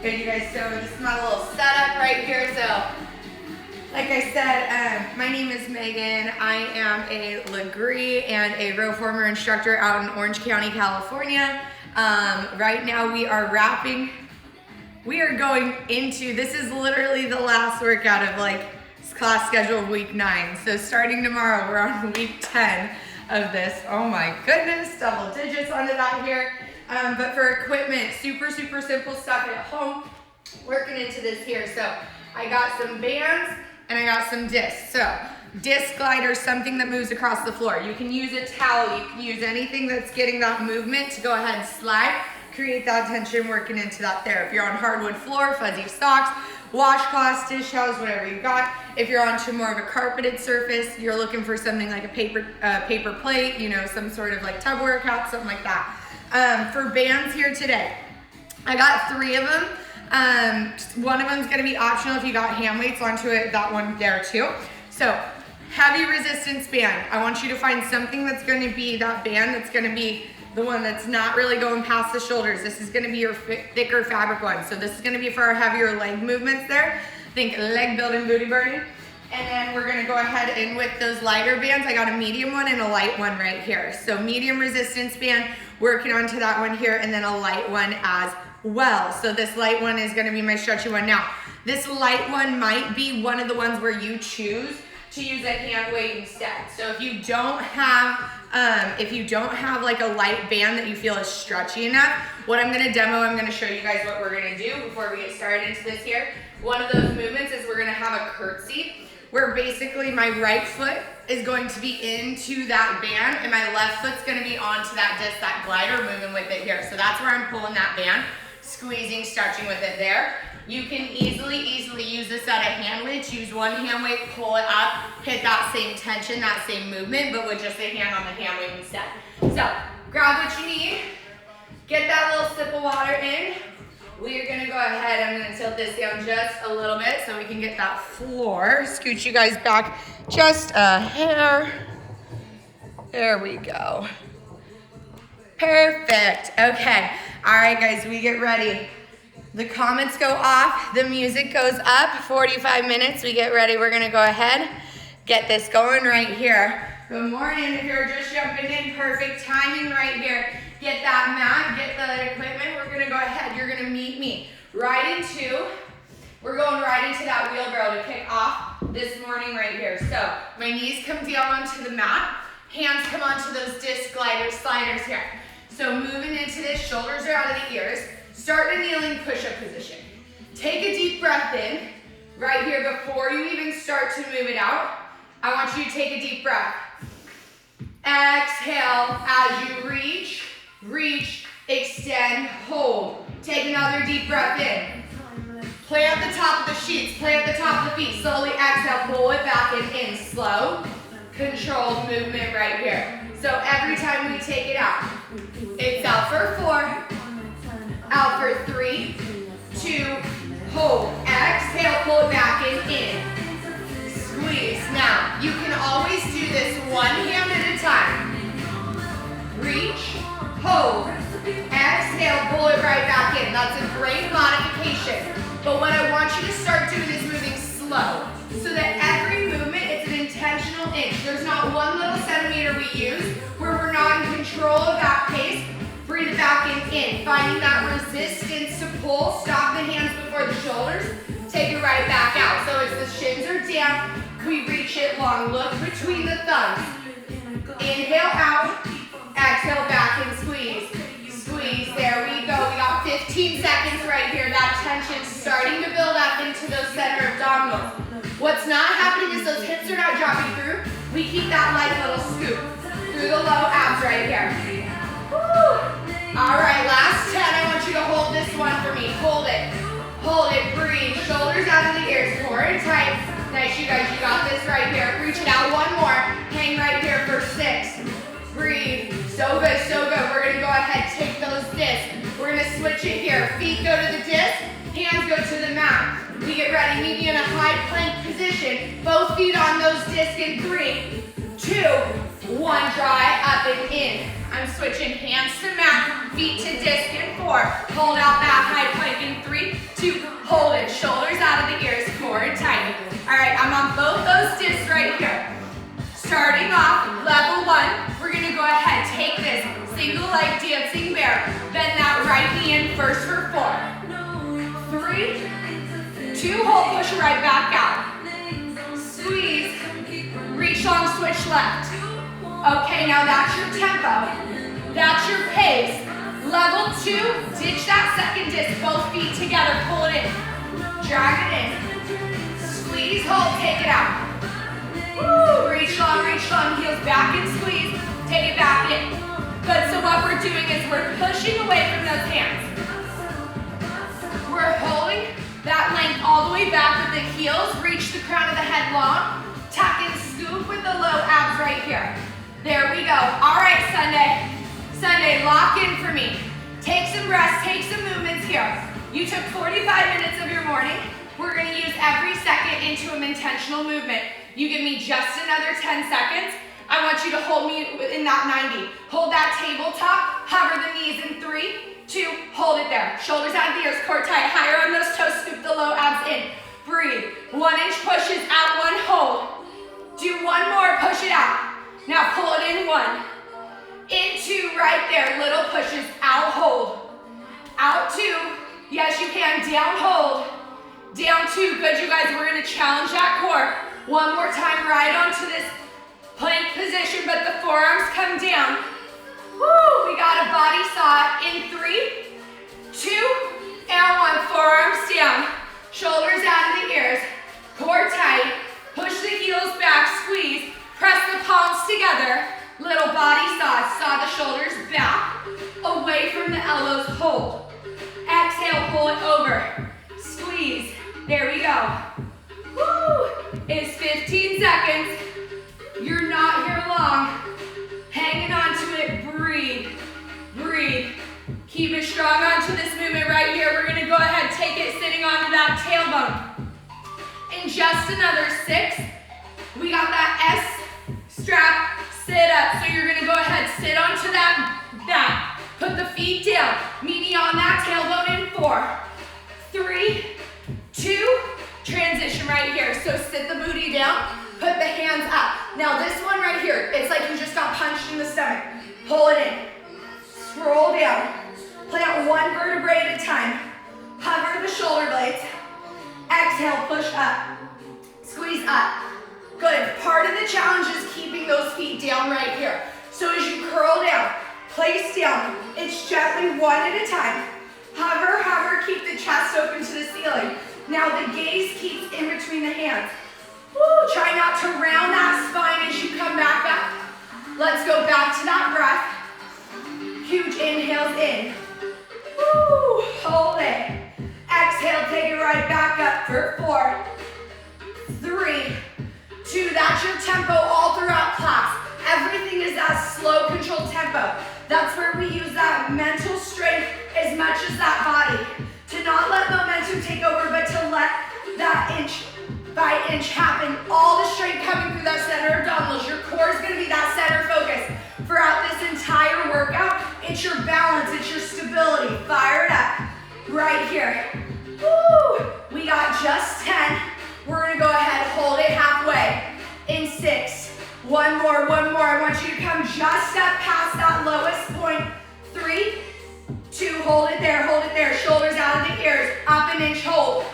Good, you guys, so this is my little setup right here. So, like I said, my name is Megan. I am a Lagree and a row former instructor out in Orange County, California. Right now we are wrapping. We are going into, this is literally the last workout of like class schedule week 9. So starting tomorrow, we're on week 10 of this. Oh my goodness, double digits onto that here. But for equipment, super simple stuff at home, working into this here. So I got some bands and I got some discs. So disc glider, something that moves across the floor. You can use a towel, you can use anything that's getting that movement to go ahead and slide, create that tension working into that there. If you're on hardwood floor, fuzzy socks, washcloths, dish towels, whatever you got. If you're onto more of a carpeted surface, you're looking for something like a paper plate, you know, some sort of like tub workout, something like that. For bands here today, I got 3 of them. One of them is going to be optional if you got hand weights onto it, that one there too. So heavy resistance band. I want you to find something that's going to be that band that's going to be the one that's not really going past the shoulders. This is going to be your thicker fabric one. So this is going to be for our heavier leg movements there. Think leg building, booty burning. And then we're gonna go ahead and with those lighter bands, I got a medium one and a light one right here. So medium resistance band, working onto that one here, and then a light one as well. So this light one is gonna be my stretchy one. Now, this light one might be one of the ones where you choose to use a hand weight instead. So if you don't have like a light band that you feel is stretchy enough, what I'm gonna demo, I'm gonna show you guys what we're gonna do before we get started into this here. One of those movements is we're gonna have a curtsy, where basically my right foot is going to be into that band and my left foot's gonna be onto that disc, that glider, moving with it here. So that's where I'm pulling that band, squeezing, stretching with it there. You can easily use this at a hand weight. Use one hand weight, pull it up, hit that same tension, that same movement, but with just a hand on the hand weight instead. So grab what you need, get that little sip of water in. We are gonna go ahead, I'm gonna tilt this down just a little bit so we can get that floor. Scoot you guys back just a hair. There we go. Perfect, okay. All right guys, we get ready. The comments go off, the music goes up, 45 minutes, we get ready. We're gonna go ahead, get this going right here. Good morning, if you're just jumping in, perfect timing right here. Get that mat, get the equipment. We're gonna go ahead, you're gonna meet me we're going right into that wheelbarrow to kick off this morning right here. So my knees come down onto the mat, hands come onto those disc gliders, sliders here. So moving into this, shoulders are out of the ears. Start in kneeling push-up position. Take a deep breath in right here before you even start to move it out. I want you to take a deep breath. Exhale as you reach, extend, hold. Take another deep breath in. Plant the top of the sheets, plant the top of the feet. Slowly exhale, pull it back and in. Slow, controlled movement right here. So every time we take it out, it's out for 4, out for 3, 2, hold. Exhale, pull it back and in. Squeeze. Now, you can always do this one hand at a time. Reach, hold, exhale, pull it right back in. That's a great modification. But what I want you to start doing is moving slow. So that every movement, it's an intentional inch. There's not one little centimeter we use where we're not in control of that pace. Breathe it back and in. Finding that resistance to pull. Stop the hands before the shoulders. Take it right back out. So as the shins are down, we reach it long. Look between the thumbs. Inhale out. Exhale back and squeeze. Squeeze, there we go. We got 15 seconds right here. That tension starting to build up into those center abdominals. What's not happening is those hips are not dropping through. We keep that light little scoop through the low abs right here. Woo. All right, last 10. I want you to hold this one for me. Hold it, breathe. Shoulders out of the ears, core and tight. Nice, you guys, you got this right here. Reach it out one more. Hang right here for 6. Breathe. So good, so good. We're gonna go ahead, take those discs. We're gonna switch it here. Feet go to the disc, hands go to the mat. We get ready, meet you in a high plank position. Both feet on those discs in 3, 2, 1. Dry up and in. I'm switching hands to mat, feet to disc in 4. Hold out that high plank in 3, 2, hold it. Shoulders out of the ears, core and tight. All right, I'm on both those discs right here. Starting off, level 1, we're gonna go ahead, take this single leg dancing bear. Bend that right knee in first for 4. 3, 2, hold, push right back out. Squeeze, reach long, switch left. Okay, now that's your tempo. That's your pace. Level 2, ditch that second disc, both feet together, pull it in. Drag it in. Squeeze, hold, take it out. Woo, reach long, heels back and squeeze. Take it back in. Good, so what we're doing is we're pushing away from those hands. We're holding that length all the way back with the heels. Reach the crown of the head long. Tuck and scoop with the low abs right here. There we go. All right, Sunday, lock in for me. Take some breaths, take some movements here. You took 45 minutes of your morning. We're gonna use every second into an intentional movement. You give me just another 10 seconds. I want you to hold me in that 90. Hold that tabletop, hover the knees in 3, 2, hold it there. Shoulders out of the ears, core tight, higher on those toes, scoop the low abs in. Breathe. 1-inch pushes out, 1, hold. Do 1 more, push it out. Now pull it in 1, into right there, little pushes, out, hold, out 2, yes you can, down, hold, down 2, good you guys, we're gonna challenge that core. 1 more time, right onto this plank position, but the forearms come down. Woo, we got a body saw in 3, 2, and 1, forearms down, shoulders out of the ears, core tight, push the heels back, squeeze, press the palms together, little body saw the shoulders back, away from the elbows, hold. Exhale, pull it over, squeeze, there we go. Woo, it's 15 seconds, you're not here long, hanging on to it, breathe, breathe. Keep it strong onto this movement right here. We're gonna go ahead, take it sitting onto that tailbone. In just another 6, we got that S strap, sit up. So you're gonna go ahead, sit onto that, put the feet down, meet me on that tailbone in 4, 3, 2, transition right here. So sit the booty down, put the hands up. Now this one right here, it's like you just got punched in the stomach. Pull it in, scroll down, plant 1 vertebrae at a time, hover the shoulder blades, exhale, push up, squeeze up. Good, part of the challenge is keeping those feet down right here. So as you curl down, place down, it's gently 1 at a time. Hover, hover, keep the chest open to the ceiling. Now the gaze keeps in between the hands. Woo, try not to round that spine as you come back up. Let's go back to that breath. Huge inhales in. Woo, hold it. Exhale, take it right back up for 4, 3, 2, that's your tempo all throughout class. Everything is that slow, controlled tempo. That's where we use that mental strength as much as that body. To not let momentum take over, but to let that inch by inch happen. All the strength coming through that center abdominals. Your core is gonna be that center focus throughout this entire workout. It's your balance, it's your stability. Fire it up right here. Woo! We got just 10. We're gonna go ahead, hold it halfway. In 6, 1 more, 1 more. I want you to come just up past that lowest point. 3, 2, hold it there, shoulders out of the ears, up an inch, hold.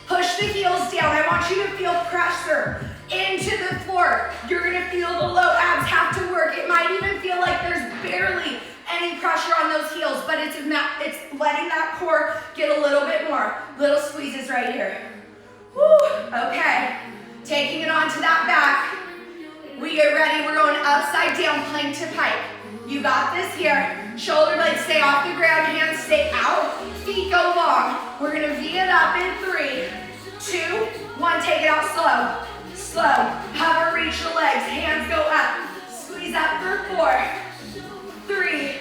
Push the heels down. I want you to feel pressure into the floor. You're gonna feel the low abs have to work. It might even feel like there's barely any pressure on those heels, but it's letting that core get a little bit more. Little squeezes right here. Woo, okay. Taking it onto that back. We get ready, we're going upside down, plank to pike. You got this here. Shoulder blades stay off the ground, hands stay out, feet go long. We're gonna V it up in 3, 2, 1, take it out slow. Slow, hover, reach the legs, hands go up. Squeeze up for 4, 3,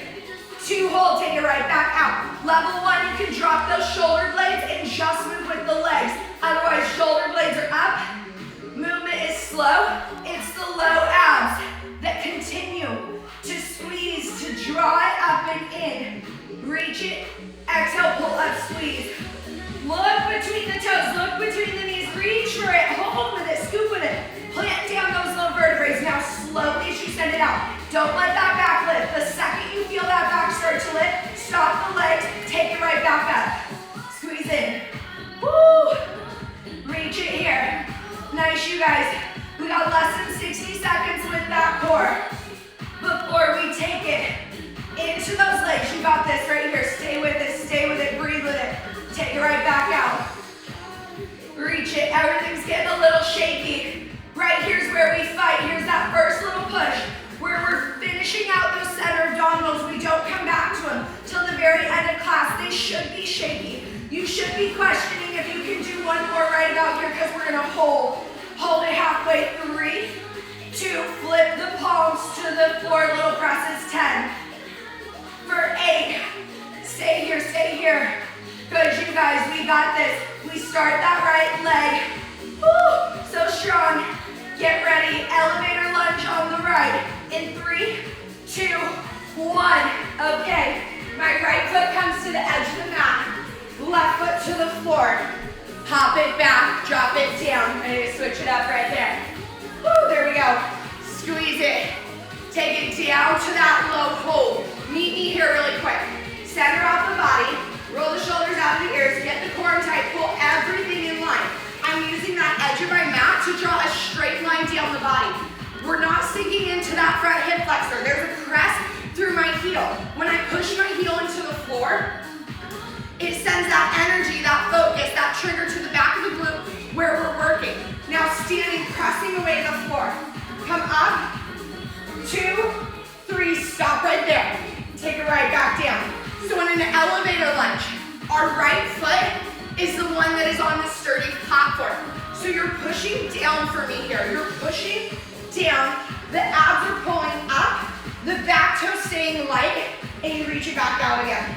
2, hold, take it right back out. Level 1, you can drop those shoulder blades and just move with the legs. Otherwise, shoulder blades are up. Movement is slow. It's the low abs that continue to squeeze, to draw it up and in. between the toes, look between the knees, reach for it, hold with it, scoop with it. Plant down those low vertebrae. Now slowly as you send it out. Don't let that back lift. The second you feel that back start to lift, stop the legs, take it right back up. Squeeze in. Woo! Reach it here. Nice, you guys. We got less than 60 seconds with that core before we take it into those legs. You got this right here. Stay with it, breathe with it. Take it right back out. Reach it. Everything's getting a little shaky. Right here's where we fight. Here's that first little push where we're finishing out those center abdominals. We don't come back to them till the very end of class. They should be shaky. You should be questioning if you can do one more right about here because we're gonna hold it halfway. 3, 2, flip the palms to the floor, little presses. 10, for 8, stay here. Good, you guys, we got this. We start that right leg. Woo, so strong. Get ready, elevator lunge on the right. In 3, 2, 1. Okay, my right foot comes to the edge of the mat. Left foot to the floor. Hop it back, drop it down. I need to switch it up right there. Woo, there we go. Squeeze it. Take it down to that low hold. Meet me here really quick. Center off the body. Roll the shoulders out of the ears. Get the core tight. Pull everything in line. I'm using that edge of my mat to draw a straight line down the body. We're not sinking into that front hip flexor. There's a press through my heel. When I push my heel into the floor, it sends that energy, that focus, that trigger to the back of the glute where we're working. Now standing, pressing away the floor. Come up, 2, 3, stop right there. Take it right back down. So in an elevator lunge, our right foot is the one that is on the sturdy platform. So you're pushing down for me here. You're pushing down, the abs are pulling up, the back toe staying light, and you reach it back out again.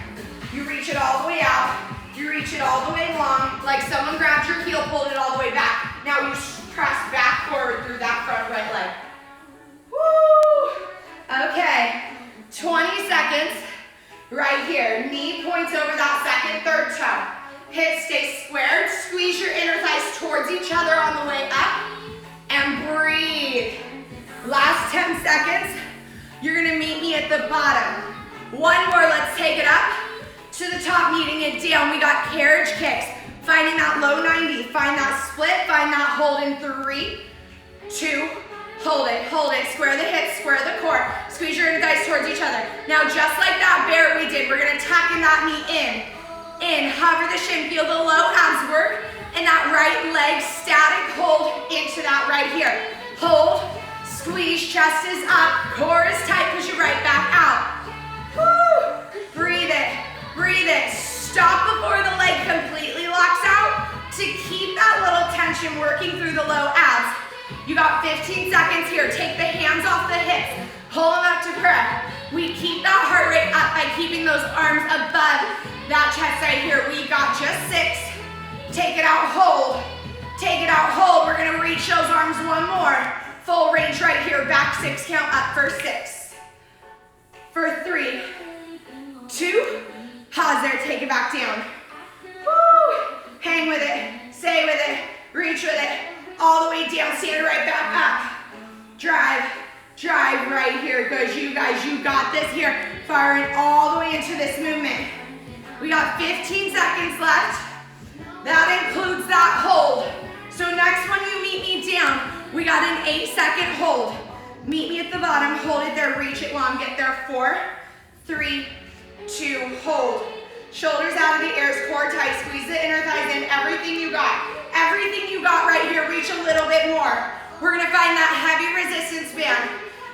You reach it all the way out, you reach it all the way long, like someone grabbed your heel, pulled it all the way back. Now you press back forward through that front right leg. Woo! Okay, 20 seconds right here. Knee points over that second, third toe. Hips stay squared. Squeeze your inner thighs towards each other on the way up. And breathe. Last 10 seconds. You're gonna meet me at the bottom. One more, let's take it up to the top, meeting it down. We got carriage kicks. Finding that low 90. Find that split, find that hold in 3, 2, hold it. Square the hips, square the core. Squeeze your inner thighs towards each other. Now just like that bear we did, we're gonna tack in that knee in. Hover the shin, feel the low abs work, and that right leg static hold into that right here. Hold, squeeze, chest is up, core is tight, push it right back out. Woo! Breathe it. Stop before the leg completely locks out to keep that little tension working through the low abs. You got 15 seconds here. Take the hands off the hips, pull them up to prayer. We keep that heart rate up by keeping those arms above that chest right here. We got just 6. Take it out, hold. We're gonna reach those arms one more. Full range right here, back 6 count, up for 6. For 3, 2, pause there, take it back down. Woo! Hang with it, stay with it, reach with it, all the way down, stand it right back up. Drive right here, good, you guys, you got this here. Firing all the way into this movement. We got 15 seconds left. That includes that hold. So next when you meet me down, we got an 8-second hold. Meet me at the bottom, hold it there, reach it long, get there. 4, 3, 2, hold. Shoulders out of the ears, core tight, squeeze the inner thighs in, everything you got. Everything you got right here, reach a little bit more. We're gonna find that heavy resistance band.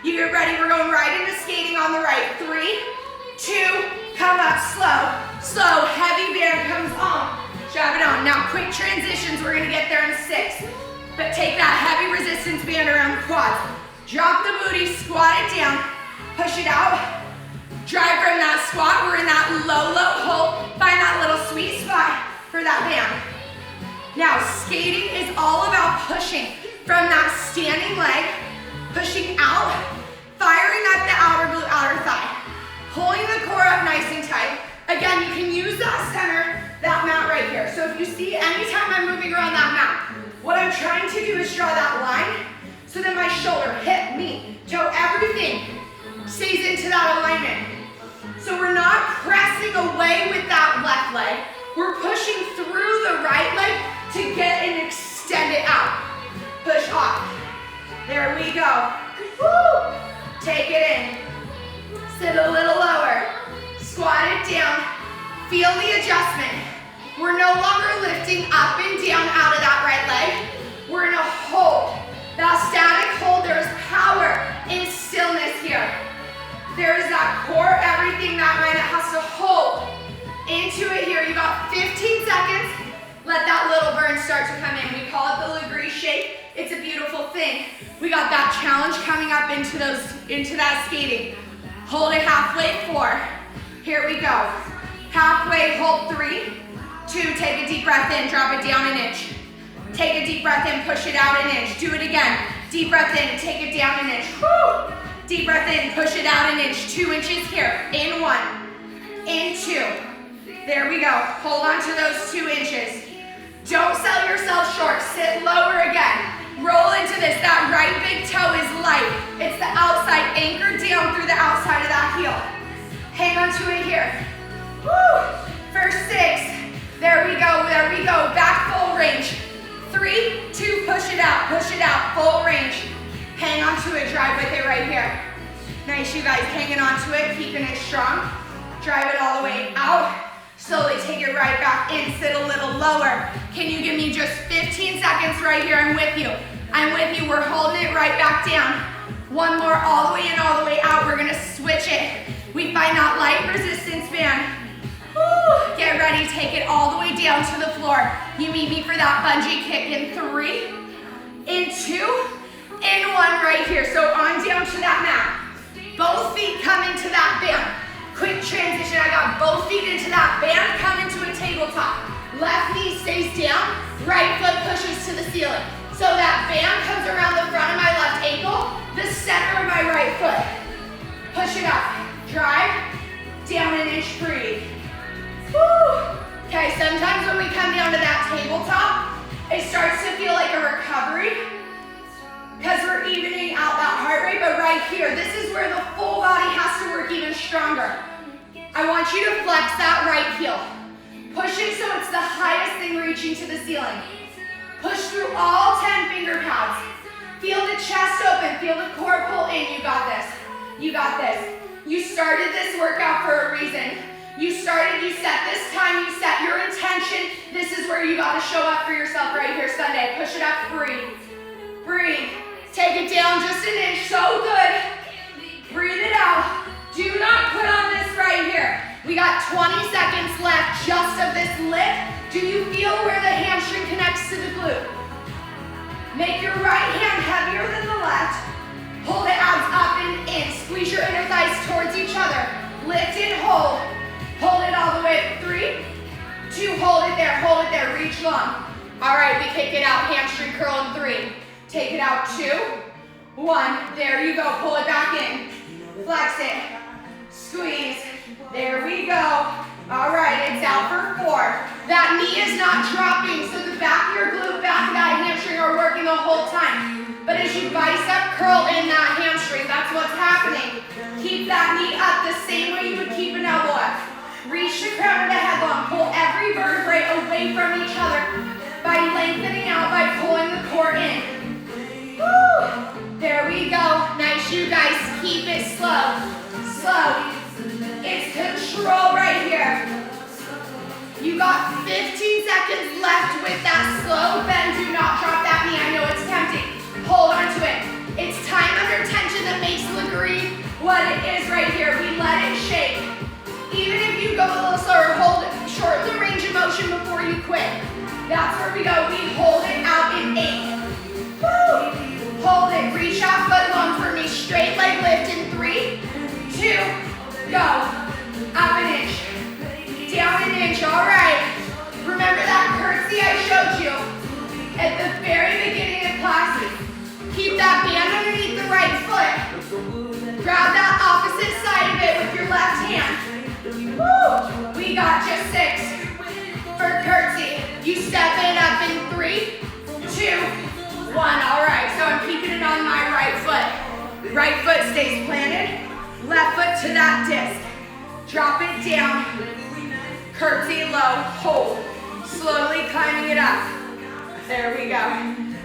You get ready, we're going right into skating on the right. 3, 2, come up, slow, heavy band comes on. Drop it on. Now quick transitions, we're gonna get there in 6. But take that heavy resistance band around the quads. Drop the booty, squat it down, push it out. Drive from that squat, we're in that low hold. Find that little sweet spot for that band. Now skating is all about pushing from that standing leg, pushing out, firing at the outer glute, outer thigh. Pulling the core up nice and tight. Again, you can use that center that mat right here. So if you see anytime I'm moving around that mat, what I'm trying to do is draw that line so that my shoulder, hip, knee, toe, everything stays into that alignment. So we're not pressing away with that left leg. We're pushing through the right leg to get and extend it out. Push off. There we go. Woo! Take it in. Sit a little lower. Squat it down. Feel the adjustment. We're no longer lifting up and down out of that right leg. We're in a hold. That static hold, there is power in stillness here. There is that core, everything that mind has to hold into it here. You got 15 seconds. Let that little burn start to come in. We call it the Lagree shape. It's a beautiful thing. We got that challenge coming up into that skating. Hold it halfway, 4. Here we go. Halfway, hold 3, 2, take a deep breath in, drop it down an inch. Take a deep breath in, push it out an inch. Do it again. Deep breath in, take it down an inch. Woo! Deep breath in, push it out an inch. 2 inches here. In 1, in 2. There we go. Hold on to those 2 inches. Don't sell yourself short. Sit lower again. Roll into this. That right big toe is light. It's the outside. Anchor down through the outside of that heel. Hang on to it here. Woo! For 6. There we go. There we go. Back full range. 3, 2, push it out, full range. Hang on to it, drive with it right here. Nice, you guys, hanging on to it, keeping it strong. Drive it all the way out. Slowly take it right back in, sit a little lower. Can you give me just 15 seconds right here? I'm with you. I'm with you, we're holding it right back down. One more, all the way in, all the way out. We're gonna switch it. We find that light resistance band. Woo. Get ready, take it all the way down to the floor. You meet me for that bungee kick in 3, in 2, in 1 right here. So on down to that mat. Both feet come into that band. Quick transition, I got both feet into that band, come into a tabletop. Left knee stays down, right foot pushes to the ceiling. So that band comes around the front of my left ankle, the center of my right foot. Push it up, drive, down an inch, breathe. Woo. Okay, sometimes when we come down to that tabletop, it starts to feel like a recovery because we're evening out that heart rate, but right here, this is where the full body has to work even stronger. I want you to flex that right heel. Push it so it's the highest thing reaching to the ceiling. Push through all 10 finger pads. Feel the chest open, feel the core pull in. You got this. You got this. You started this workout for a reason. You started, you set this time, you set your intention. This is where you gotta show up for yourself right here Sunday. Push it up, breathe. Breathe. Take it down just an inch, so good. Breathe it out. Do not put on this right here. We got 20 seconds left just of this lift. Do you feel where the hamstring connects to the glute? Make your right hand heavier than the left. Pull the abs up and in. Squeeze your inner thighs towards each other. Lift and hold. Hold it all the way. 3, 2, hold it there, reach long. All right, we kick it out, hamstring curl in 3. Take it out, 2, 1, there you go, pull it back in. Flex it, squeeze, there we go. All right, it's out for 4. That knee is not dropping, so the back of your glute, back of that hamstring are working the whole time. But as you bicep curl in that hamstring, that's what's happening. Keep that knee up the same way you would keep an elbow up. Reach the crown of the head long. Pull every vertebrae away from each other by lengthening out, by pulling the core in. Woo! There we go. Nice, you guys. Keep it slow. Slow. It's control right here. You got 15 seconds left with that slow bend. Do not drop that knee. I know it's tempting. Hold on to it. It's time under tension that makes Lagree what it is right here. We let it shake. Even if you go a little slower, hold it, shorten the range of motion before you quit. That's where we go. We hold it out in 8. Woo! Hold it. Reach out foot long for me. Straight leg lift in 3, 2, go. Up an inch. Down an inch. All right. Remember that curtsy I showed you at the very beginning of classes. Keep that band underneath the right foot. Grab that opposite side of it with your left hand. Woo! We got just 6, 3, 2, 1. All right, so I'm keeping it on my right foot. Right foot stays planted, left foot to that disc. Drop it down, curtsy low, hold. Slowly climbing it up. There we go.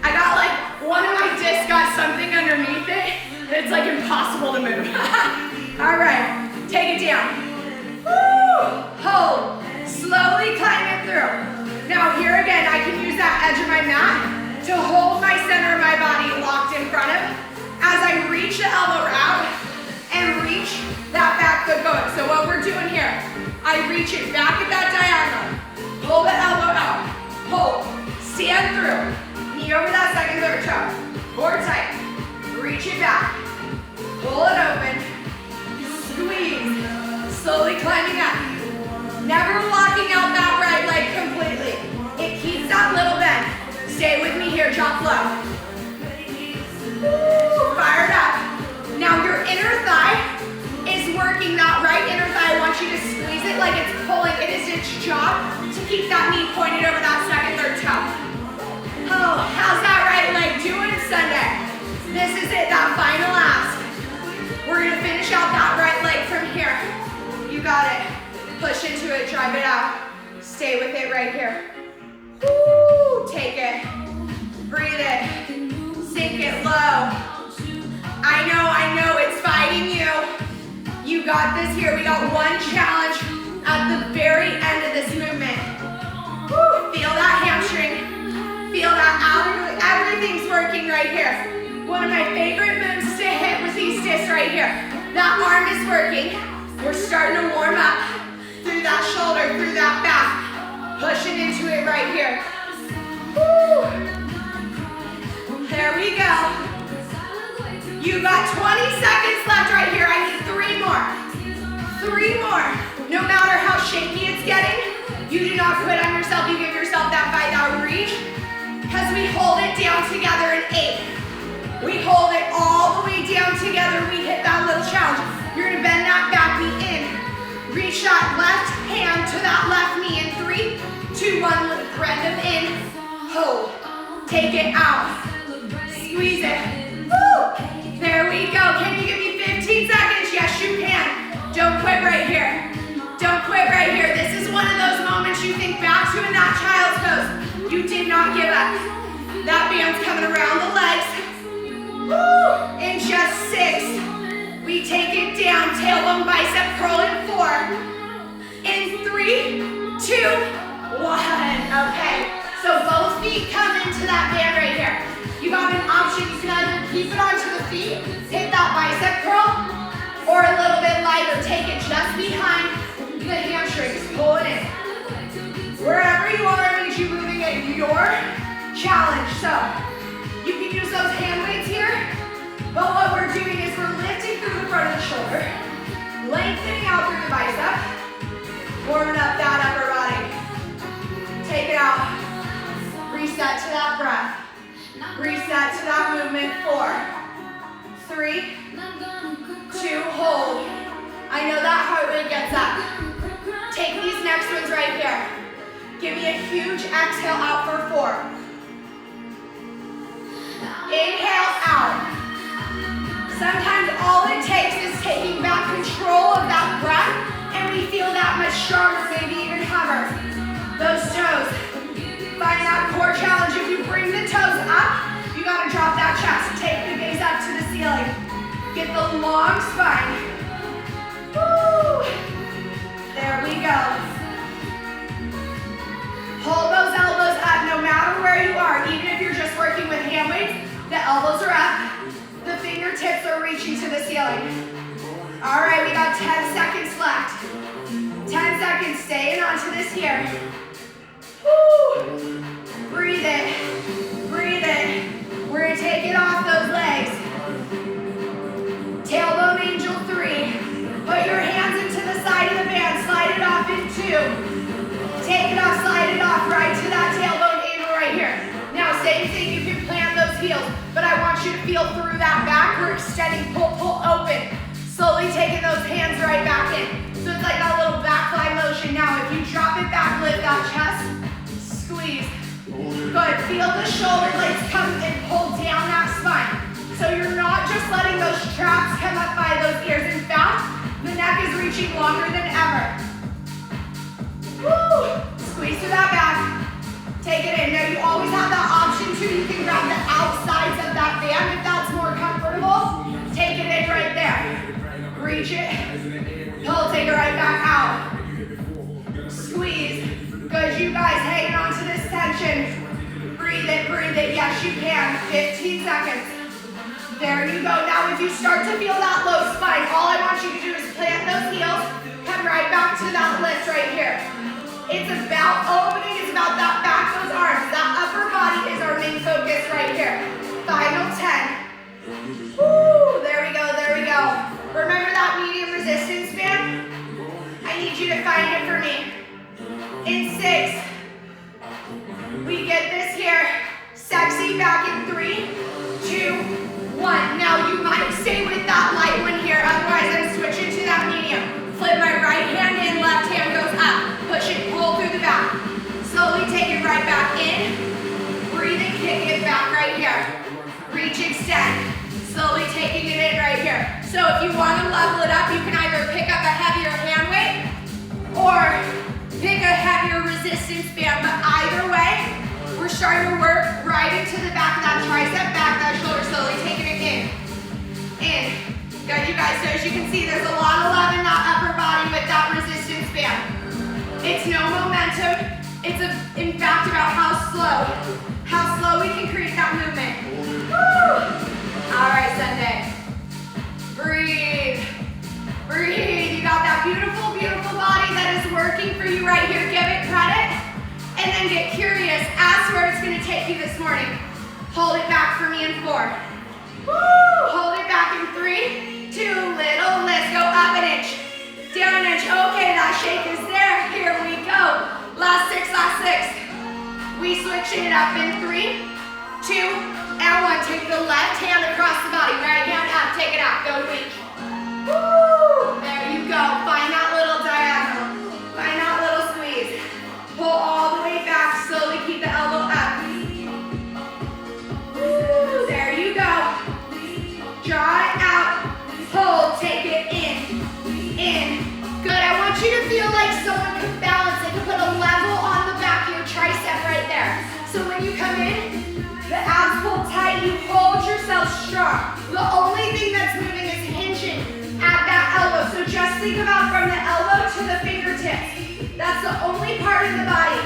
I got like, one of my discs got something underneath it. It's like impossible to move. All right, take it down. Woo! Hold. Slowly climb it through. Now here again, I can use that edge of my mat to hold my center of my body locked in front of as I reach the elbow out and reach that back foot going. So what we're doing here, I reach it back at that diagonal. Pull the elbow out. Hold. Stand through. Knee over that second, third toe. Core tight. Reach it back. Pull it open. Squeeze. Slowly climbing up. Never locking out that right leg completely. It keeps that little bend. Stay with me here, drop low. Woo, fired up. Now your inner thigh is working, that right inner thigh. I want you to squeeze it like it's pulling. It is its job to keep that knee pointed over that second, third toe. Oh, how's that right leg doing Sunday? This is it, that final ask. We're gonna finish out that right leg from here. You got it. Push into it, drive it out. Stay with it right here. Woo, take it. Breathe it. Sink it low. I know, it's fighting you. You got this here. We got one challenge at the very end of this movement. Woo, feel that hamstring. Feel that everything's working right here. One of my favorite moves to hit with these discs right here. That arm is working. We're starting to warm up through that shoulder, through that back. Pushing into it right here. Woo. There we go. You got 20 seconds left right here. I need 3 more. 3 more. No matter how shaky it's getting, you do not quit on yourself. You give yourself that fight, that reach. Because we hold it down together in 8. We hold it all the way down together. We hit that little challenge. You're gonna bend that back knee in. Reach that left hand to that left knee in 3, 2, 1. Thread them in. Hold. Take it out. Squeeze it. Woo! There we go. Can you give me 15 seconds? Yes, you can. Don't quit right here. Don't quit right here. This is one of those moments you think back to in that child's pose. You did not give up. That band's coming around the legs. Woo! In just 6. We take it down. Tailbone bicep curl in 4. In 3, 2, 1. Okay. So both feet come into that band right here. You got an option. You can either keep it onto the feet, hit that bicep curl, or a little bit lighter. Take it just behind the hamstrings. Pull it in. Wherever you are, I need you moving at your challenge. So you can use those hand weights here, but what we're doing is we're lifting through the front of the shoulder, lengthening out through the bicep, warming up that upper body. Take it out. Reset to that breath. Reset to that movement. 4, 3, 2, hold. I know that heart rate gets up. Take these next ones right here. Give me a huge exhale out for 4. Inhale out. Sometimes all it takes is taking back control of that breath, and we feel that much stronger, maybe even hammer. Those toes. Find that core challenge. If you bring the toes up, you gotta drop that chest. Take the gaze up to the ceiling. Get the long spine. Woo! There we go. Hold those elbows up no matter where you are. Even if you're just working with hand weights, the elbows are up. The fingertips are reaching to the ceiling. All right, we got 10 seconds left. 10 seconds. Staying onto this here. Woo! Breathe it. Breathe it. We're going to take it off those legs. Tailbone angel 3. Put your hands into the side of the band. Slide it off in 2. Take it off, slide it off right to that tailbone angel right here. Now, same thing, you can plant those heels, but I want you to feel through that back. We're extending, pull, pull, open. Slowly taking those hands right back in. So it's like that little back fly motion. Now, if you drop it back, lift that chest. Squeeze. Good. feel the shoulder blades come and pull down that spine. So you're not just letting those traps come up by those ears. In fact, the neck is reaching longer than ever. Woo! Squeeze through that back. Take it in. Now you always have that option too. You can grab the outsides of that band if that's more comfortable. Take it in right there. Reach it. Pull, take it right back out. Squeeze. Good, you guys hanging on to this tension. Breathe it, breathe it. Yes, you can. 15 seconds. There you go. Now if you start to feel that low spine, all I want you to do is plant those heels, come right back to that lift right here. It's about opening, it's about that back, those arms. That upper body is our main focus right here. Final 10. Woo, there we go, there we go. Remember that medium resistance band? I need you to find it for me. In 6, we get this here. Sexy back in 3, 2, 1. Now you might stay with that light one here, otherwise I'm switching to that medium. Flip my right hand in, left hand goes up. Push it, pull through the back. Slowly take it right back in. Breathe and kick it back right here. Reach, extend. Slowly taking it in right here. So if you want to level it up, you can either pick up a heavier hand weight or pick a heavier resistance band. But either way, we're starting to work right into the back of that tricep, back of that shoulder, slowly taking it in. In. Good, you guys. So as you can see, there's a lot of love in that upper body with that resistance band. It's no momentum. It's in fact about how slow we can create that movement. Woo! All right, Sunday. Breathe. Breathe. You got that beautiful, beautiful body that is working for you right here. Give it credit. And then get curious. Ask where it's going to take you this morning. Hold it back for me in 4. Woo! Hold it back in 3, 2, little lifts. Go up an inch, down an inch. Okay, that shake is there. Here we go. Last 6, last 6. We switch it up in 3, 2, and 1. Take the left hand across the body. Right hand up. Take it out. Go reach. Woo! There you go. Find that little diagonal. Find that little squeeze. Pull all the way back, slowly keep the elbow up. Woo, there you go. Draw it out, hold, take it in. Good, I want you to feel like someone can balance it, to put a level on the back of your tricep right there. So when you come in, the abs pull tight, you hold yourself strong. The only thing that's moving is hinging at that elbow. So just think about from the elbow to the fingertips. That's the only part of the body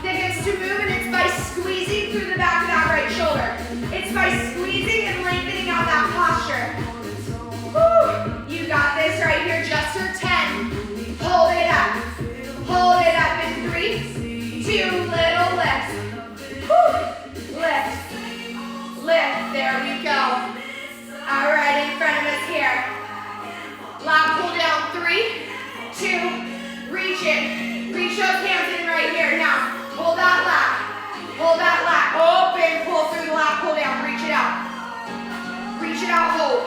that gets to move, and it's by squeezing through the back of that right shoulder. It's by squeezing and lengthening out that posture. Woo! You got this right here, just for 10. Hold it up. Hold it up in 3, 2, little lifts. Woo! Lift. Lift. There we go. All right, in front of us here. Lat pull down. 3, 2. Reach it. Reach those hands in right here. Now, pull that lat. Pull that lat. Open. Pull through the lat. Pull down. Reach it out. Reach it out. Hold.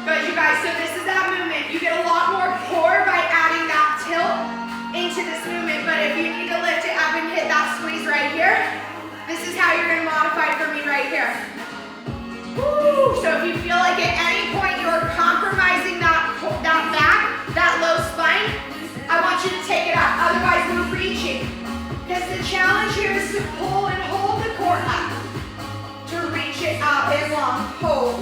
Good, you guys. So this is that movement. You get a lot more core by adding that tilt into this movement. But if you need to lift it up and hit that squeeze right here, this is how you're going to modify for me right here. Woo! So if you feel like at any point you're compromising that back, that low spine, I want you to take it up, otherwise we're reaching. Because the challenge here is to pull and hold the core up. To reach it up and long, hold,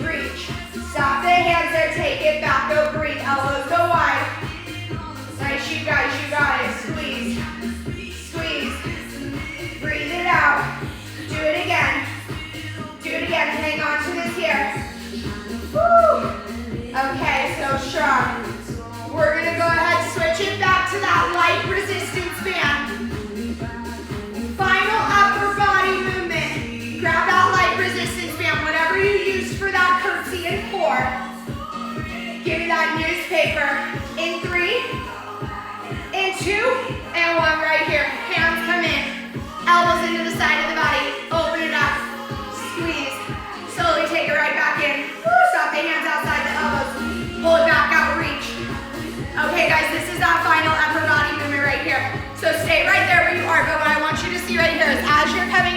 reach. Stop the hands there, take it back, go breathe, elbows go wide. Nice, you guys, you got it. Squeeze, squeeze, breathe it out. Do it again. Do it again, hang on to this here. Woo! Okay, so strong. We're going to go ahead and switch it back to that light resistance band. Final upper body movement. Grab that light resistance band, whatever you used for that curtsy in 4. Give me that newspaper in 3, in 2, and 1 right here. Hands come in. Elbows into the side of the body. Open it up. Squeeze. Slowly take it right back in. Stop the hands outside the elbows. Pull it back out, reach. Okay guys, this is that final upper body movement right here. So stay right there where you are, but what I want you to see right here is as you're coming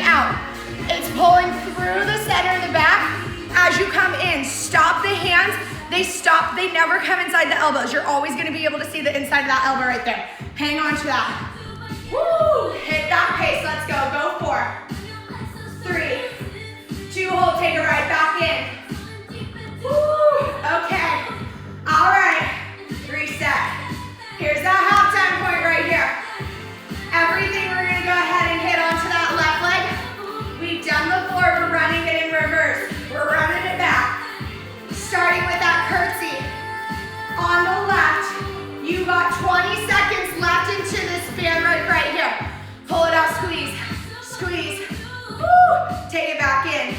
Pulling through the center and the back. As you come in, stop the hands. They stop, they never come inside the elbows. You're always gonna be able to see the inside of that elbow right there. Hang on to that. Woo, hit that pace, let's go. Go 4, 3, 2, hold, take it right back in. Woo, okay. All right, reset. Here's that halftime point right here. Everything we're gonna go ahead and hit onto that left leg. We've done before, we're running it in reverse. We're running it back. Starting with that curtsy. On the left, you got 20 seconds left into this band right here. Pull it out, squeeze, squeeze. Woo, take it back in.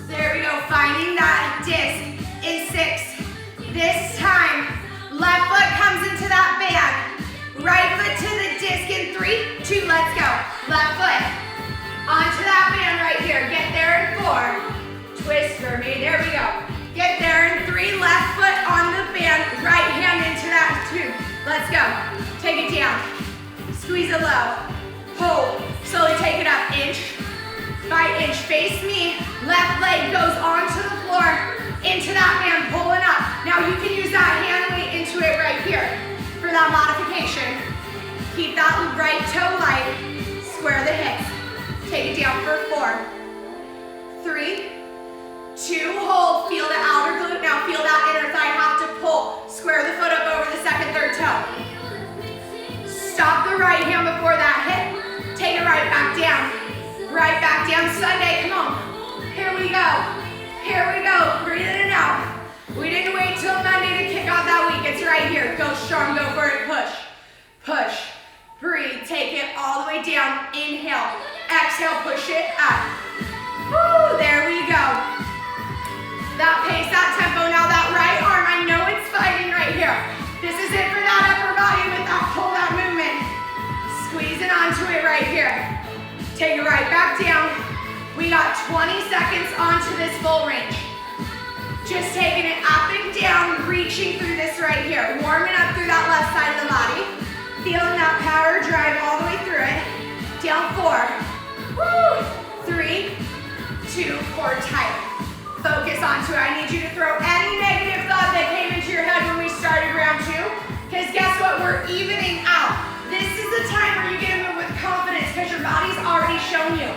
There we go, finding that disc in 6. This time, left foot comes into that band. Right foot to the disc in 3, 2, let's go. Left foot onto that band right here. Get there in 4. Twist for me, there we go. Get there in 3, left foot on the band, right hand into that 2. Let's go. Take it down. Squeeze it low. Hold. Slowly take it up, inch by inch. Face me. Left leg goes onto the floor, into that band, pulling up. Now you can use that hand weight into it right here for that modification. Keep that right toe light. Square the hips. Take it down for 4, 3, 2, hold, feel the outer glute, now feel that inner thigh have to pull. Square the foot up over the second, third toe. Stop the right hand before that hip. Take it right back down. Right back down, Sunday, come on. Here we go. Here we go, breathe in and out. We didn't wait till Monday to kick off that week, it's right here. Go strong, go for it, push, push, breathe. Take it all the way down, inhale, exhale, push it up. Woo, there we go. That pace, that tempo. Now that right arm, I know it's fighting right here. This is it for that upper body with that pull, that movement. Squeezing onto it right here. Take it right back down. We got 20 seconds onto this full range. Just taking it up and down, reaching through this right here. Warming up through that left side of the body. Feeling that power drive all the way through it. Down 4. Woo. 3, 2, core tight. Focus onto it. I need you to throw any negative thought that came into your head when we started round 2. Because guess what? We're evening out. This is the time where you get to move with confidence because your body's already shown you.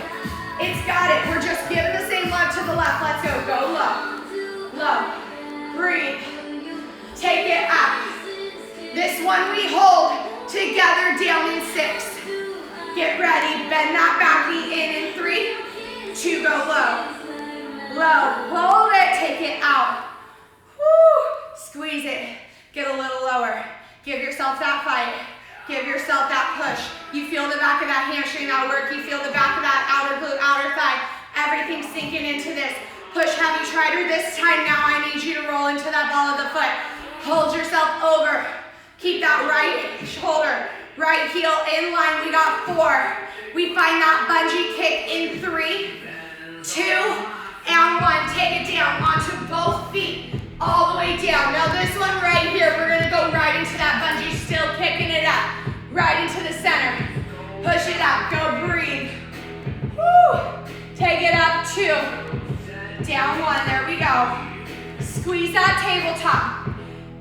It's got it. We're just giving the same love to the left. Let's go. Go low. Low. Breathe. Take it up. This one we hold together down in 6. Get ready. Bend that back knee in 3, 2, go low. Low, hold it, take it out. Woo, squeeze it, get a little lower. Give yourself that fight, give yourself that push. You feel the back of that hamstring now work, you feel the back of that outer glute, outer thigh. Everything sinking into this. Push heavy, try to this time now. I need you to roll into that ball of the foot. Hold yourself over. Keep that right shoulder, right heel in line. We got 4. We find that bungee kick in 3, 2, and 1, take it down onto both feet, all the way down. Now this one right here, we're gonna go right into that bungee, still picking it up, right into the center. Push it up, go breathe. Woo. Take it up, 2, down 1, there we go. Squeeze that tabletop.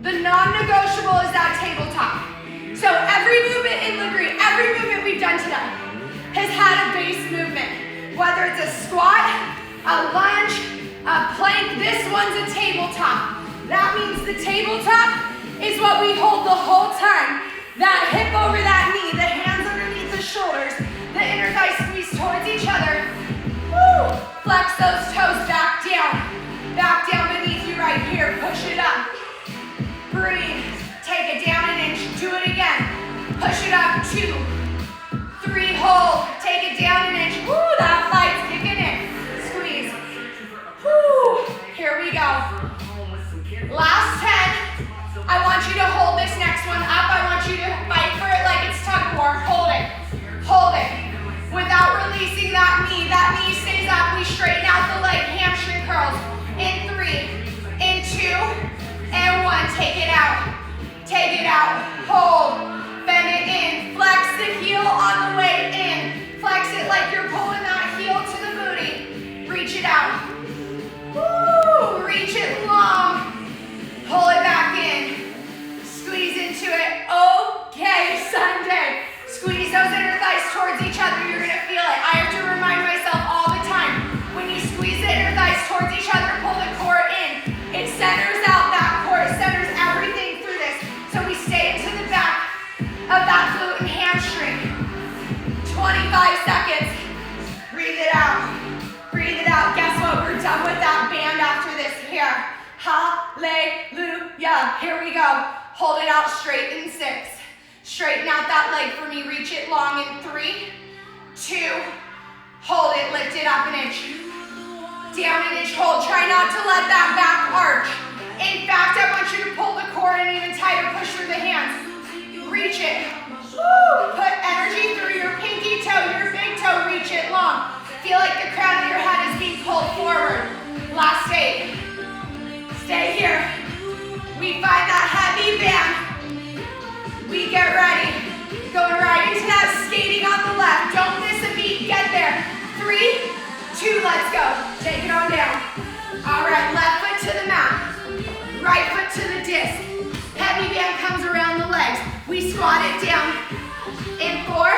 The non-negotiable is that tabletop. So every movement in Lagree, every movement we've done today has had a base movement. Whether it's a squat, a lunge, a plank, this one's a tabletop. That means the tabletop is what we hold the whole time. That hip over that knee, the hands underneath the shoulders, the inner thighs squeeze towards each other. Woo! Flex those toes back down beneath you right here. Push it up. Breathe. Take it down an inch. Do it again. Push it up. 2, 3, hold. Take it down an inch. Woo! That fight's kicking in. Whew. Here we go. Last 10. I want you to hold this next one up. I want you to fight for it like it's tug of war. Hold it. Hold it. Without releasing that knee. That knee stays up. We straighten out the leg. Hamstring curls. In 3, in 2, and 1. Take it out. Take it out. Hold. Bend it in. Flex the heel on the way in. Flex it like you're seconds. Breathe it out. Breathe it out. Guess what? We're done with that band after this here. Hallelujah. Here we go. Hold it out straight in 6. Straighten out that leg for me. Reach it long in 3, 2, hold it. Lift it up an inch. Down an inch, hold. Try not to let that back arch. In fact, I want you to pull the core in even tighter. Push through the hands. Reach it. Woo! Put energy through your pinky toe, your big toe. Reach it long. Feel like the crown of your head is being pulled forward. Last 8. Stay here. We find that heavy band. We get ready. Going right into that skating on the left. Don't miss a beat. Get there. 3, 2, let's go. Take it on down. All right, left foot to the mat. Right foot to the disc. Heavy band comes around the legs. We squat it down. In 4,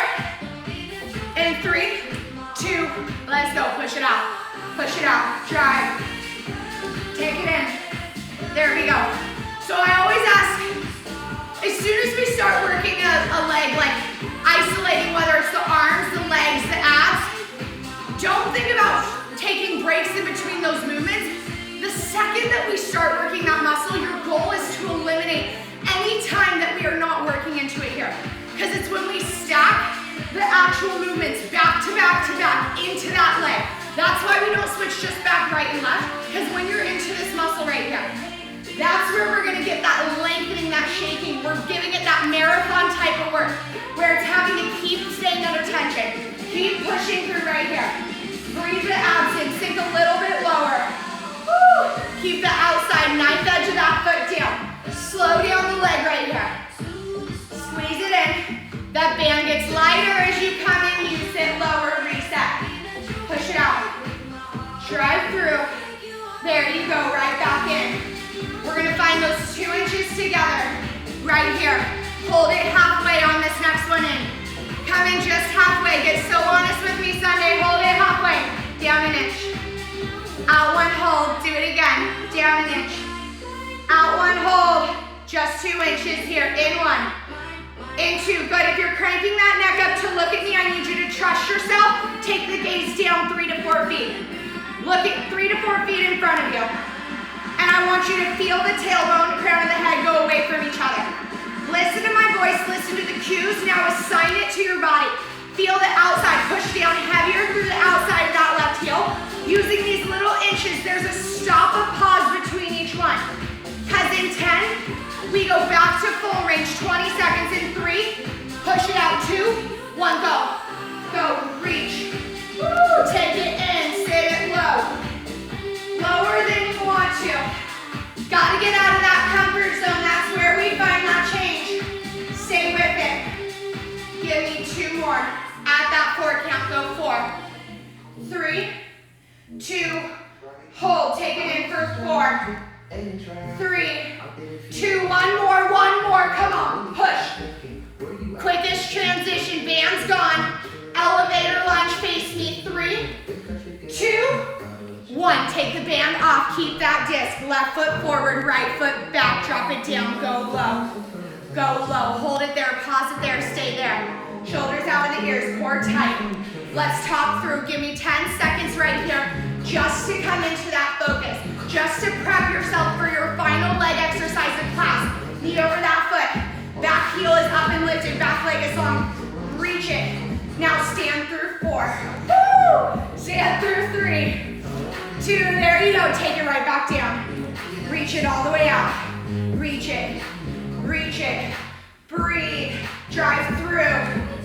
in 3, 2, let's go. Push it out. Push it out. Drive. Take it in. There we go. So I always ask, as soon as we start working a leg, like isolating whether it's the arms, the legs, the abs, don't think about taking breaks in between those movements. The second that we start working that muscle, your goal is to eliminate any time that we are not working into it here. Because it's when we stack the actual movements back to back to back into that leg. That's why we don't switch just back, right, and left. Because when you're into this muscle right here, that's where we're gonna get that lengthening, that shaking. We're giving it that marathon type of work where it's having to keep staying under tension. Keep pushing through right here. Breathe the abs in, sink a little bit lower. Woo! Keep the outside knife edge of that foot down. Slow down the leg right here. Squeeze it in. That band gets lighter as you come in. You sit lower, reset. Push it out. Drive through. There you go, right back in. We're gonna find those 2 inches together, right here. Hold it halfway on this next one in. Come in just halfway. Get so honest with me Sunday. Hold it halfway. Down an inch. Out 1, hold. Do it again. Down an inch. Out 1, hold. Just 2 inches here. In 1. In 2. Good. If you're cranking that neck up to look at me, I need you to trust yourself. Take the gaze down 3 to 4 feet. Look at 3 to 4 feet in front of you. And I want you to feel the tailbone, crown of the head go away from each other. Listen to my voice, listen to the cues, now assign it to your body. Feel the outside, push down heavier through the outside of that left heel. Using these little inches, there's a stop, a pause between each one. Because in 10, we go back to full range, 20 seconds in 3, push it out, 2, 1, go. Go, reach. Woo, take it in, sit it low. Lower than you want to. Gotta get out of that comfort zone. That's where we find that change. Stay with it. Give me 2 more. At that 4 count, go 4, 3, 2, hold. Take it in for 4, 3, 2, 1 more. Come on, push. Quickest transition, band's gone. Elevator lunge, face me. 3, 2, 1, take the band off, keep that disc, left foot forward, right foot back, drop it down, go low, hold it there, pause it there, stay there. Shoulders out of the ears, core tight. Let's talk through, give me 10 seconds right here, just to come into that focus, just to prep yourself for your final leg exercise in class. Knee over that foot, back heel is up and lifted, back leg is long, reach it. Now stand through 4, woo! Stand through 3, 2, there you go, take it right back down. Reach it all the way out. Reach it, breathe, drive through.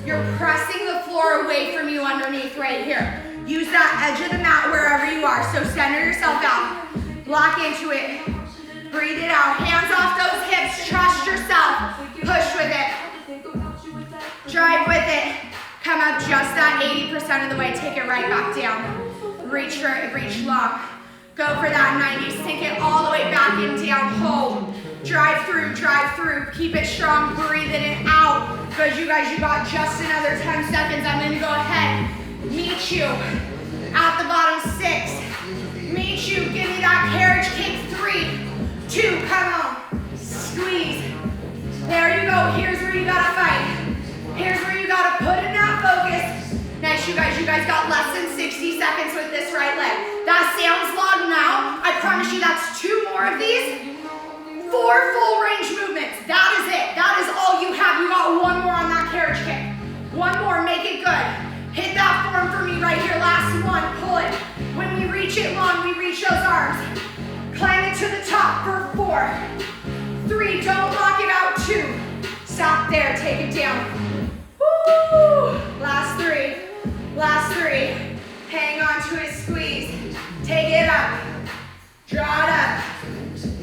You're pressing the floor away from you underneath right here. Use that edge of the mat wherever you are, so center yourself out. Lock into it, breathe it out. Hands off those hips, trust yourself. Push with it, drive with it. Come up just that 80% of the way, take it right back down. Reach for it, reach long. Go for that 90, sink it all the way back and down, hold. Drive through, keep it strong, breathe it in, out. Good, you guys, you got just another 10 seconds. I'm gonna go ahead, meet you at the bottom, 6. Meet you, give me that carriage kick, 3, 2, come on, squeeze. There you go, here's where you gotta fight. Here's where you gotta put in that focus. Nice Nice, you guys got less than 60 seconds with this right leg. That sounds long now. I promise you that's 2 more of these. 4 full range movements. That is it. That is all you have. You got 1 more on that carriage kick. 1 more, make it good. Hit that form for me right here. Last one, pull it. When we reach it long, we reach those arms. Climb it to the top for 4, 3, don't lock it out, 2. Stop there, take it down. Woo! Last 3. Hang on to it, squeeze. Take it up. Draw it up.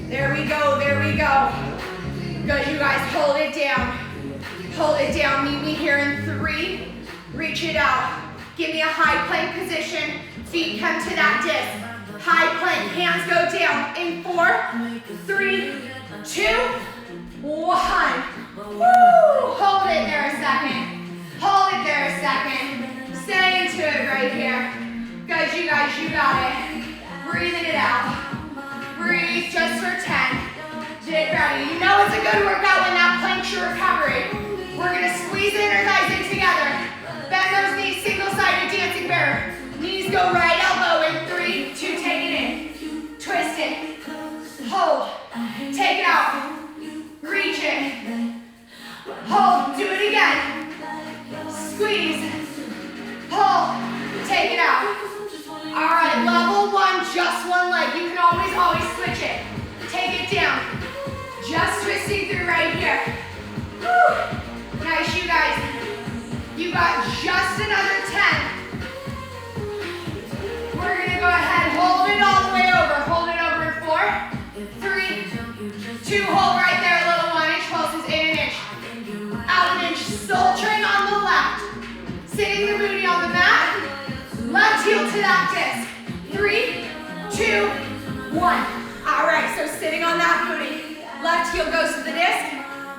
There we go. Good, you guys, hold it down. Meet me here in 3. Reach it out. Give me a high plank position. Feet come to that disc. High plank, hands go down. In 4, 3, 2, 1. Woo! Hold it there a second. Stay into it right here. Good, you guys, you got it. Breathing it out. Breathe just for 10. Get ready. You know it's a good workout when that plank's your recovery. We're gonna squeeze the inner thighs in together. Bend those knees, single-sided dancing bear. Knees go right elbow in 3, 2, take it in. Twist it. Hold. Take it out. Reach it. Hold. Do it again. Squeeze. Pull. Take it out. All right, level 1, just 1 leg. You can always switch it. Take it down. Just twisting through right here. Woo. Nice, you guys. You got just another 10. We're gonna go ahead, hold it all the way over. Hold it over in 4, 3, 2, hold right there, little 1-inch pulses, in an inch. Out an inch, soul train on the left. Sitting the booty on the mat. Left heel to that disc. 3, 2, 1. All right, so sitting on that booty. Left heel goes to the disc.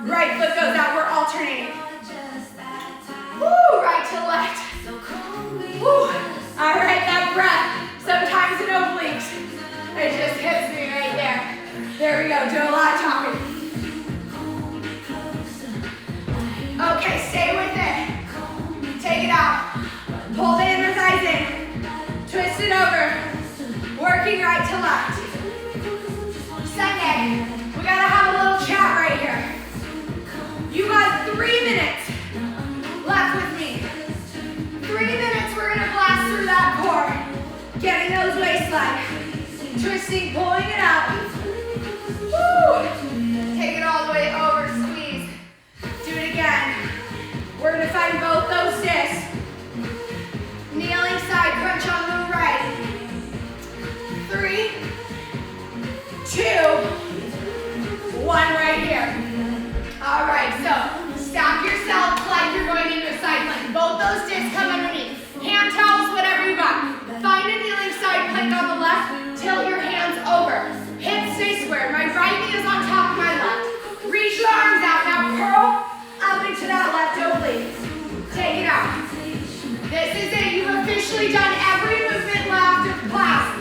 Right foot goes out. We're alternating. Woo, right to left. Woo. All right, that breath. Sometimes it obliques. It just hits me right there. There we go. Do a lot of talking. Okay, stay with it. Take it out. Pull the inner thighs in. Twist it over. Working right to left. Sunday. We gotta have a little chat right here. You got 3 minutes left with me. 3 minutes, we're gonna blast through that core. Getting those waistline. Twisting, pulling it out. Woo! Take it all the way over, squeeze. Do it again. We're gonna find both those discs. Kneeling side crunch on the right. 3, 2, 1 right here. All right, so stack yourself like you're going into a side plank. Both those discs come underneath. Hand towels, whatever you got. Find a kneeling side plank on the left. Tilt your hands over. Hips stay square. My right knee is on top of my left. Reach your arms out. Now curl up into that left oblique. Take it out. This is it. You've officially done every movement left of class.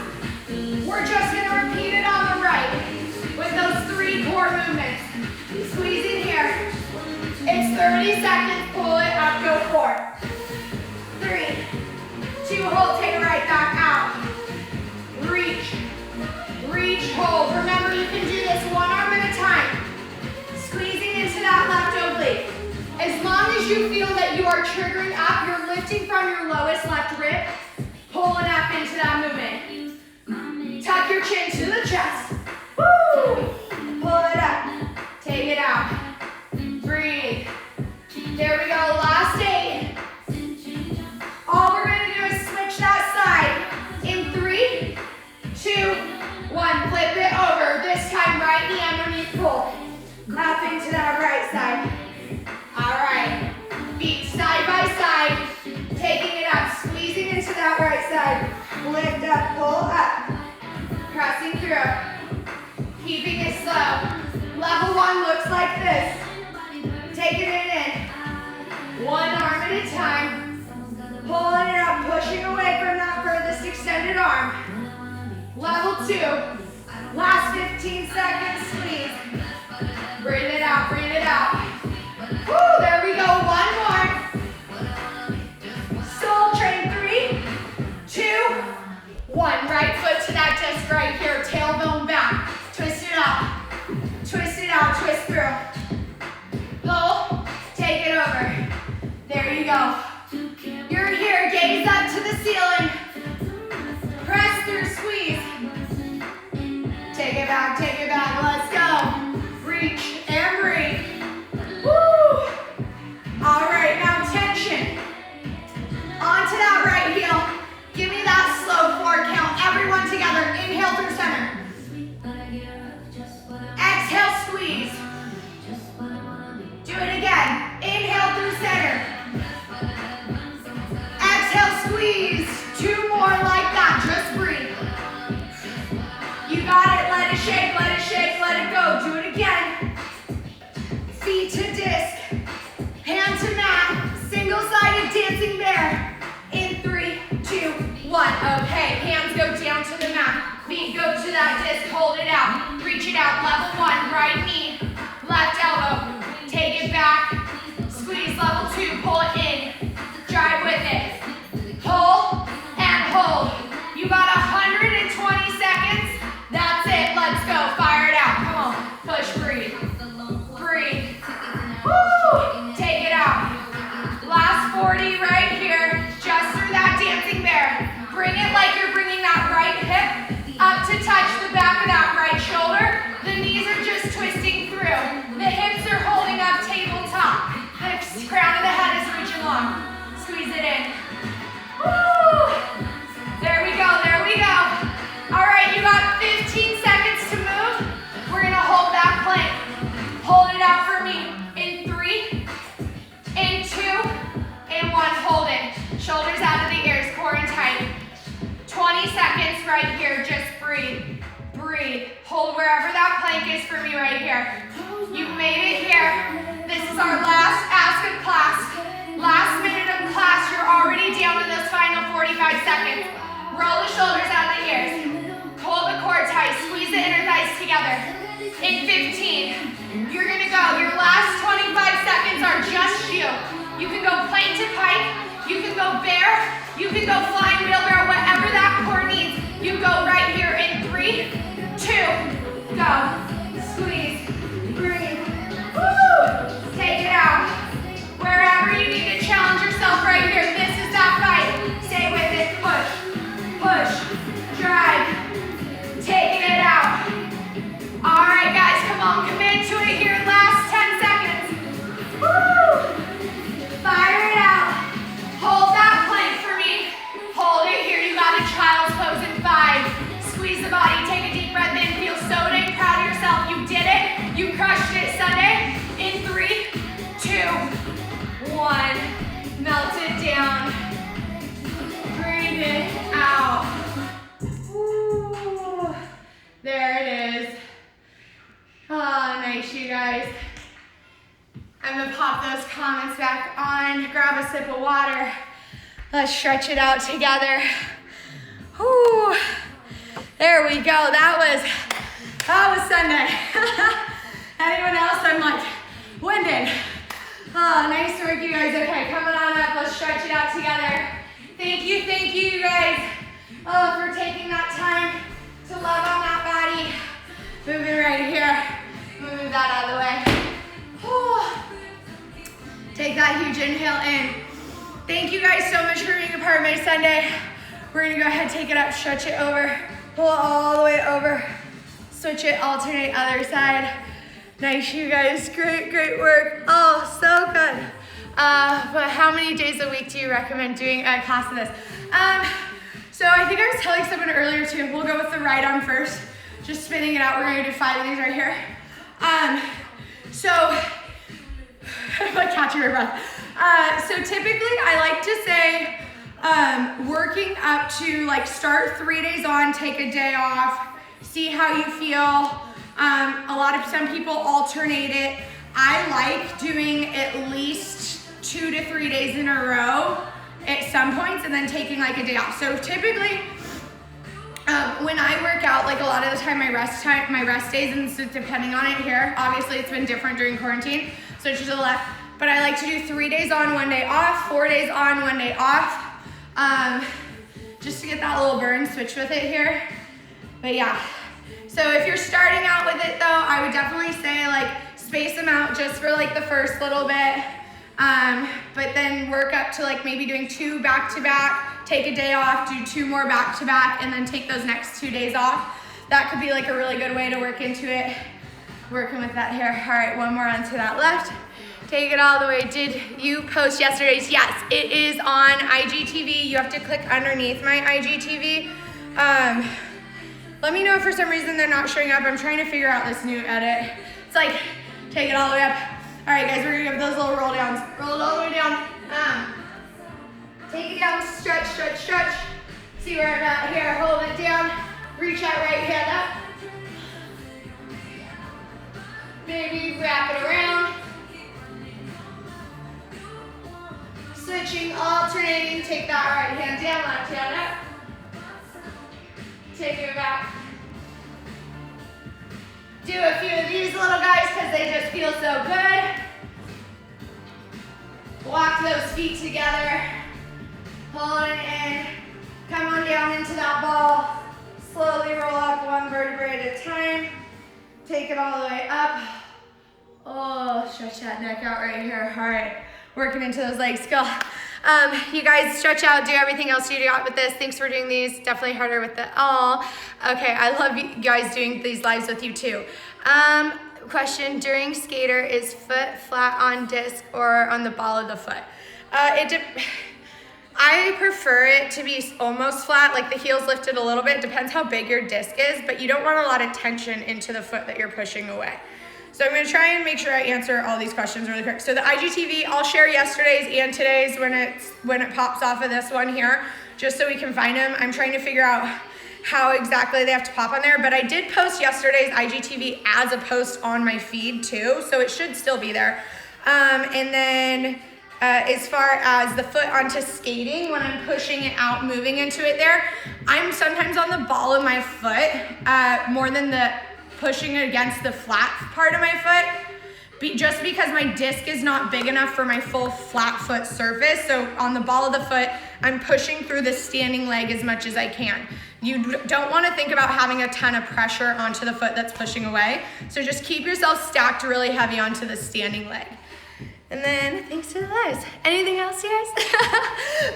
We're just going to repeat it on the right with those 3 core movements. Squeeze in here. It's 30 seconds. Pull it up. Go 4, 3, 2, hold. Take it right back out. Reach. Reach, hold. Remember, you can do this 1 arm at a time. Squeezing into that left oblique. As long as you feel that you are triggering up, you're lifting from your lowest left rib, pulling up into that movement. Tuck your chin to the chest. Woo! Pull it up. Take it out. Breathe. There we go. Last 8. All we're going to do is switch that side. In 3, 2, 1. Flip it over. This time, right knee underneath pull. Up into that right side. All right, feet side by side, taking it up, squeezing into that right side, lift up, pull up, pressing through, keeping it slow. Level 1 looks like this. Taking it in, 1 arm at a time, pulling it up, pushing away from that furthest extended arm. Level 2, last 15 seconds, squeeze. Breathe it out, breathe it out. Woo, there we go, 1 more. Soul train go down to the mat. Feet go to that disc, hold it out. Reach it out, level 1, right knee, left elbow. Take it back, squeeze, level 2, pull it in. Drive with it. Pull and hold. You got 120 seconds. That's it, let's go, fire it out. Come on, push, breathe. Breathe. Woo! Take it out. Last 40 right here, just through that dancing bear. Bring it like you're bringing that right hip up to touch the back of that right shoulder. The knees are just twisting through. The hips are holding up tabletop. The crown of the head is reaching long. Squeeze it in. Woo! There we go, there we go. All right, you got 15 seconds to move. We're gonna hold that plank. Hold it out for me. In 3, in 2, in 1, hold it. Shoulders out of the ears, core and tight. 20 seconds right here, just breathe. Breathe. Hold wherever that plank is for me right here. You've made it here. This is our last ask of class. Last minute of class, you're already down to those final 45 seconds. Roll the shoulders out of the ears. Hold the core tight, squeeze the inner thighs together. In 15, you're gonna go. Your last 25 seconds are just you. You can go plank to pike, you can go bear, you can go flying wheelbarrow, whatever that core needs. You go right here in 3, 2, go. Squeeze, breathe, woo! Take it out. Wherever you need to challenge yourself right here, this is that fight. Stay with it, push, push, drive, taking it out. All right, guys, come on, commit to it here. Last 10 seconds. Woo! Fire it out. Hold that plank for me. Hold it here. You got a child's pose in 5. Squeeze the body. Take a deep breath in. Feel so dang proud of yourself. You did it. You crushed it Sunday. In 3, 2, 1. Melt it down. Breathe it out. Ooh. There it is. Oh, nice, you guys. I'm gonna pop those comments back on, grab a sip of water. Let's stretch it out together. Whew. There we go. That was Sunday. Anyone else? I'm like winded. Oh, nice work, you guys. Okay, coming on up. Let's stretch it out together. Thank you, you guys, for taking that time to love on that body. Moving right here. Move that out of the way. Whew. Take that huge inhale in. Thank you guys so much for being a part of my Sunday. We're gonna go ahead, take it up, stretch it over, pull it all the way over, switch it, alternate other side. Nice, you guys, great work. Oh, so good. But how many days a week do you recommend doing a class of this? So I think I was telling someone earlier too, we'll go with the right arm first, just spinning it out. We're gonna do 5 of these right here. So, I'm like catching my breath. So typically I like to say, working up to like start 3 days on, take a day off, see how you feel. Some people alternate it. I like doing at least 2 to 3 days in a row at some points and then taking like a day off. So typically, when I work out, like a lot of the time, my rest days, and so depending on it here, obviously it's been different during quarantine, switch to the left, but I like to do 3 days on, 1 day off, 4 days on, 1 day off, just to get that little burn, switch with it here. But yeah, so if you're starting out with it though, I would definitely say like space them out just for like the first little bit, but then work up to like maybe doing 2 back-to-back, take a day off, do 2 more back-to-back, and then take those next 2 days off. That could be like a really good way to work into it, working with that here. All right, 1 more onto that left. Take it all the way. Did you post yesterday's? Yes, it is on IGTV. You have to click underneath my IGTV. Let me know if for some reason they're not showing up. I'm trying to figure out this new edit. It's like, take it all the way up. All right, guys, we're gonna give those little roll downs. Roll it all the way down. Take it down, stretch, stretch, stretch. See where I'm at here, hold it down. Reach that right hand up. Maybe wrap it around. Switching, alternating, take that right hand down, left hand up. Take it back. Do a few of these little guys because they just feel so good. Walk those feet together. Pull it in. Come on down into that ball. Slowly roll up one vertebrae at a time. Take it all the way up. Oh, stretch that neck out right here. All right, working into those legs. Go. You guys stretch out, do everything else you got with this. Thanks for doing these. Definitely harder with the all. Okay, I love you guys doing these lives with you too. Question, during skater, is foot flat on disc or on the ball of the foot? I prefer it to be almost flat, like the heel's lifted a little bit. Depends how big your disc is, but you don't want a lot of tension into the foot that you're pushing away. So I'm gonna try and make sure I answer all these questions really quick. So the IGTV, I'll share yesterday's and today's when it pops off of this one here, just so we can find them. I'm trying to figure out how exactly they have to pop on there, but I did post yesterday's IGTV as a post on my feed too, so it should still be there. And then as far as the foot onto skating, when I'm pushing it out, moving into it there, I'm sometimes on the ball of my foot more than the pushing against the flat part of my foot, just because my disc is not big enough for my full flat foot surface. So on the ball of the foot, I'm pushing through the standing leg as much as I can. You don't want to think about having a ton of pressure onto the foot that's pushing away. So just keep yourself stacked really heavy onto the standing leg. And then thanks to the lives. Anything else, you guys?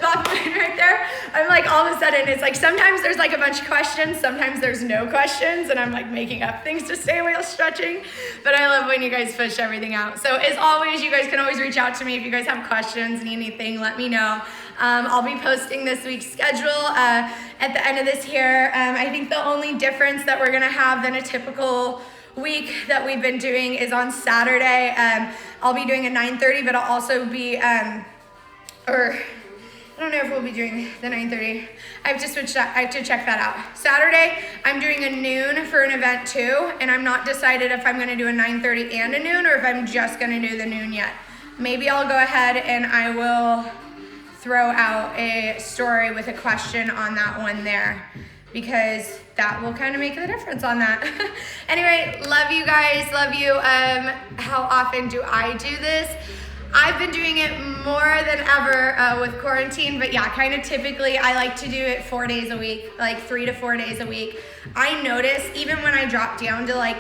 Bopping right there. I'm like, all of a sudden, it's like sometimes there's like a bunch of questions, sometimes there's no questions, and I'm like making up things to say while stretching. But I love when you guys push everything out. So as always, you guys can always reach out to me if you guys have questions, need anything, let me know. I'll be posting this week's schedule at the end of this here. I think the only difference that we're gonna have than a typical week that we've been doing is on Saturday. I'll be doing a 9:30, but I'll also be, I don't know if we'll be doing the 9:30. I have to switch that, I have to check that out. Saturday, I'm doing a noon for an event too, and I'm not decided if I'm gonna do a 9:30 and a noon or if I'm just gonna do the noon yet. Maybe I'll go ahead and I will throw out a story with a question on that one there, because that will kind of make the difference on that. Anyway, love you guys, love you. How often do I do this? I've been doing it more than ever with quarantine, but yeah, kind of typically I like to do it 4 days a week, like 3 to 4 days a week. I notice even when I drop down to like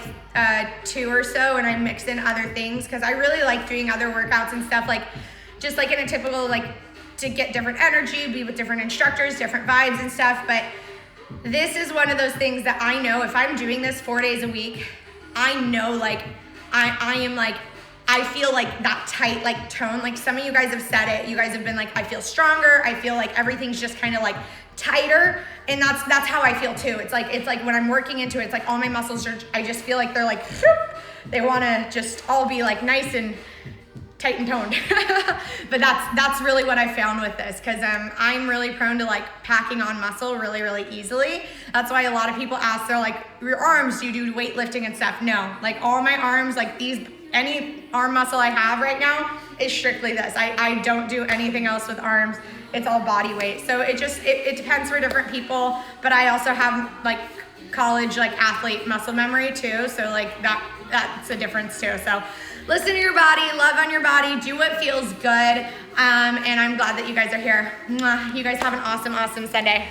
2 or so and I mix in other things, because I really like doing other workouts and stuff, like just like in a typical, like to get different energy, be with different instructors, different vibes and stuff. But this is one of those things that I know if I'm doing this 4 days a week, I know like I am like, I feel like that tight like tone. Like some of you guys have said it. You guys have been like, I feel stronger. I feel like everything's just kind of like tighter. And that's how I feel too. It's like when I'm working into it, it's like all my muscles are, I just feel like they're like, they want to just all be like nice and tight and toned. But that's really what I found with this, because I'm really prone to like packing on muscle really, really easily. That's why a lot of people ask, they're like, your arms, do you do weightlifting and stuff? No, like all my arms, like these, any arm muscle I have right now is strictly this. I don't do anything else with arms. It's all body weight. So it depends for different people, but I also have like college like athlete muscle memory too. So like that's a difference too. So listen to your body, love on your body, do what feels good. And I'm glad that you guys are here. Mwah. You guys have an awesome, awesome Sunday.